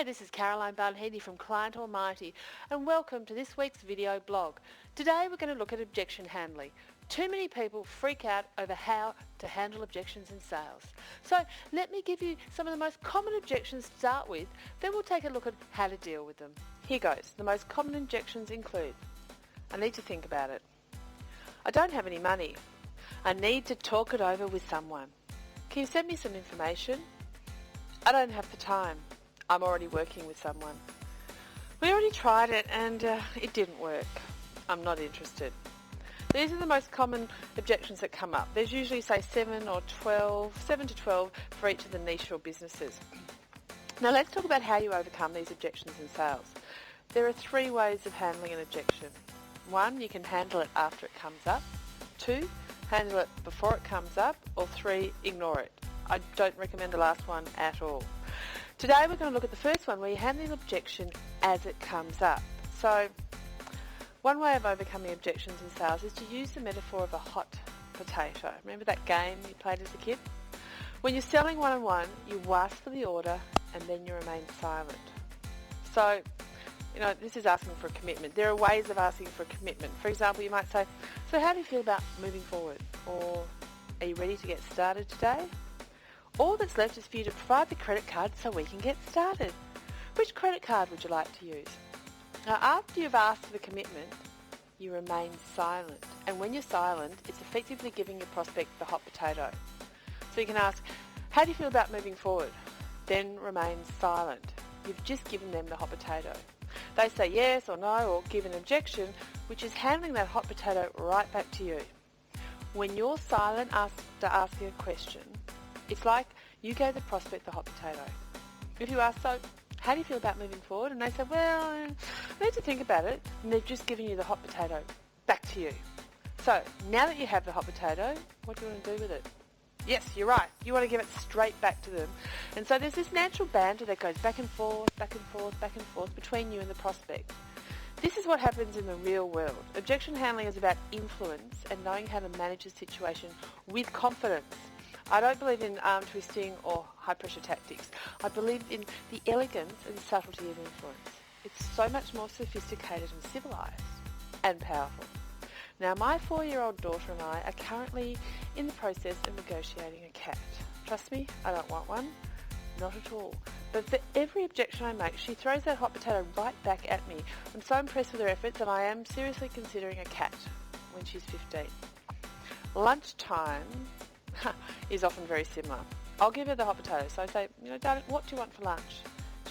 this is Caroline Barnheady from Client Almighty and welcome to this week's video blog. Today we're going to look at objection handling. Too many people freak out over how to handle objections in sales. So let me give you some of the most common objections to start with, then we'll take a look at how to deal with them. Here goes. The most common objections include, I need to think about it. I don't have any money. I need to talk it over with someone. Can you send me some information? I don't have the time. I'm already working with someone. We already tried it and it didn't work. I'm not interested. These are the most common objections that come up. There's usually say 7 to 12 for each of the niche or businesses. Now let's talk about how you overcome these objections in sales. There are 3 ways of handling an objection. 1, you can handle it after it comes up. 2, handle it before it comes up. Or 3, ignore it. I don't recommend the last one at all. Today we're going to look at the first one where you handle an objection as it comes up. So one way of overcoming objections in sales is to use the metaphor of a hot potato. Remember that game you played as a kid? When you're selling one-on-one, you ask for the order and then you remain silent. So, this is asking for a commitment. There are ways of asking for a commitment. For example, you might say, so how do you feel about moving forward? Or, are you ready to get started today? All that's left is for you to provide the credit card so we can get started. Which credit card would you like to use? Now, after you've asked for the commitment, you remain silent. And when you're silent, it's effectively giving your prospect the hot potato. So you can ask, how do you feel about moving forward? Then remain silent. You've just given them the hot potato. They say yes or no or give an objection, which is handling that hot potato right back to you. When you're silent after asking a question, it's like you gave the prospect the hot potato. If you ask, so how do you feel about moving forward? And they say, well, I need to think about it. And they've just given you the hot potato back to you. So now that you have the hot potato, what do you want to do with it? Yes, you're right. You want to give it straight back to them. And so there's this natural banter that goes back and forth, back and forth, back and forth between you and the prospect. This is what happens in the real world. Objection handling is about influence and knowing how to manage a situation with confidence. I don't believe in arm twisting or high-pressure tactics. I believe in the elegance and subtlety of influence. It's so much more sophisticated and civilised and powerful. Now, my 4-year-old daughter and I are currently in the process of negotiating a cat. Trust me, I don't want one. Not at all. But for every objection I make, she throws that hot potato right back at me. I'm so impressed with her efforts and I am seriously considering a cat when she's 15. Lunchtime is often very similar. I'll give her the hot potato. So I say, darling, what do you want for lunch?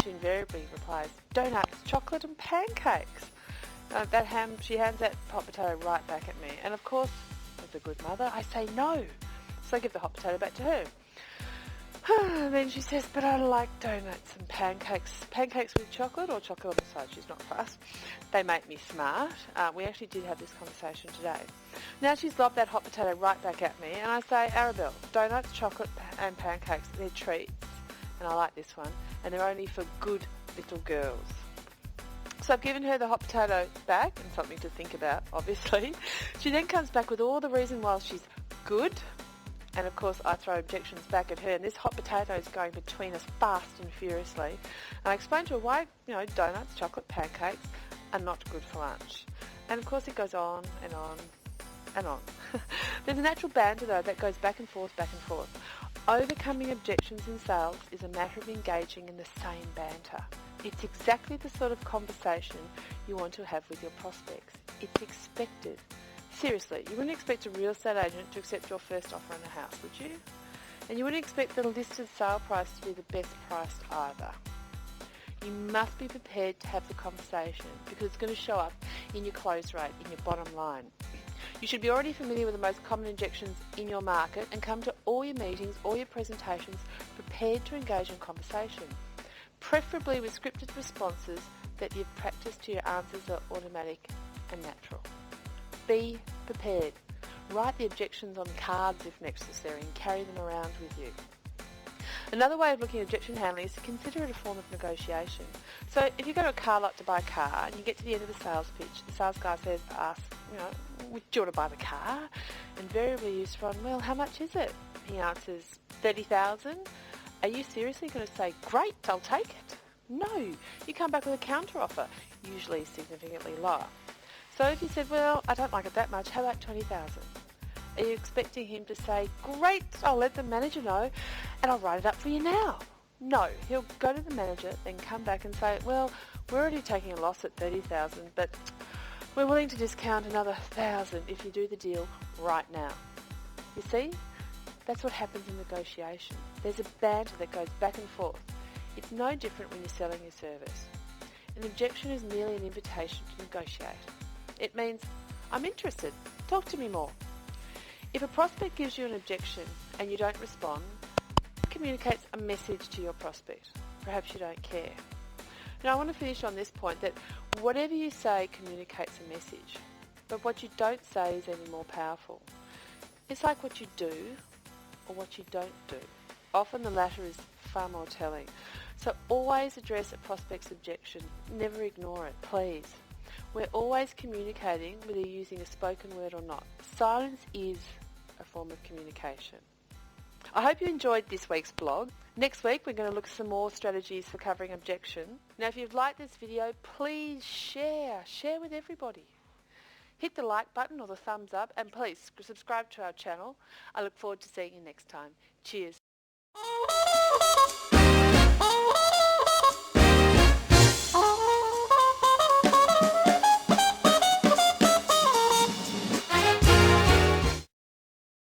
She invariably replies, donuts, chocolate and pancakes. She hands that hot potato right back at me. And of course, as a good mother, I say no. So I give the hot potato back to her. Then she says, but I like donuts and pancakes. Pancakes with chocolate or chocolate on the side? She's not fussed. They make me smart. We actually did have this conversation today. Now she's lobbed that hot potato right back at me and I say, Arabelle, donuts, chocolate and pancakes, they're treats. And I like this one. And they're only for good little girls. So I've given her the hot potato back and something to think about, obviously. She then comes back with all the reason why she's good. And of course I throw objections back at her and this hot potato is going between us fast and furiously. And I explain to her why, donuts, chocolate, pancakes are not good for lunch. And of course it goes on and on and on. There's a natural banter though that goes back and forth, back and forth. Overcoming objections in sales is a matter of engaging in the same banter. It's exactly the sort of conversation you want to have with your prospects. It's expected. Seriously, you wouldn't expect a real estate agent to accept your first offer on a house, would you? And you wouldn't expect the listed sale price to be the best priced either. You must be prepared to have the conversation because it's going to show up in your close rate, in your bottom line. You should be already familiar with the most common objections in your market and come to all your meetings, all your presentations, prepared to engage in conversation. Preferably with scripted responses that you've practiced to your answers are automatic and natural. Be prepared. Write the objections on cards if necessary and carry them around with you. Another way of looking at objection handling is to consider it a form of negotiation. So if you go to a car lot to buy a car and you get to the end of the sales pitch, the sales guy asks, do you want to buy the car? Invariably you respond, well, how much is it? He answers, $30,000. Are you seriously going to say, great, I'll take it? No, you come back with a counter offer, usually significantly lower. So if you said, well, I don't like it that much, how about 20,000? Are you expecting him to say, great, I'll let the manager know and I'll write it up for you now? No, he'll go to the manager, then come back and say, well, we're already taking a loss at 30,000, but we're willing to discount another 1,000 if you do the deal right now. You see, that's what happens in negotiation. There's a banter that goes back and forth. It's no different when you're selling your service. An objection is merely an invitation to negotiate. It means, I'm interested, talk to me more. If a prospect gives you an objection and you don't respond, it communicates a message to your prospect. Perhaps you don't care. Now I want to finish on this point that whatever you say communicates a message, but what you don't say is any more powerful. It's like what you do or what you don't do. Often the latter is far more telling. So always address a prospect's objection. Never ignore it, please. We're always communicating whether you're using a spoken word or not. Silence is a form of communication. I hope you enjoyed this week's blog. Next week we're going to look at some more strategies for covering objection. Now if you've liked this video, please share with everybody. Hit the like button or the thumbs up and please subscribe to our channel. I look forward to seeing you next time. Cheers.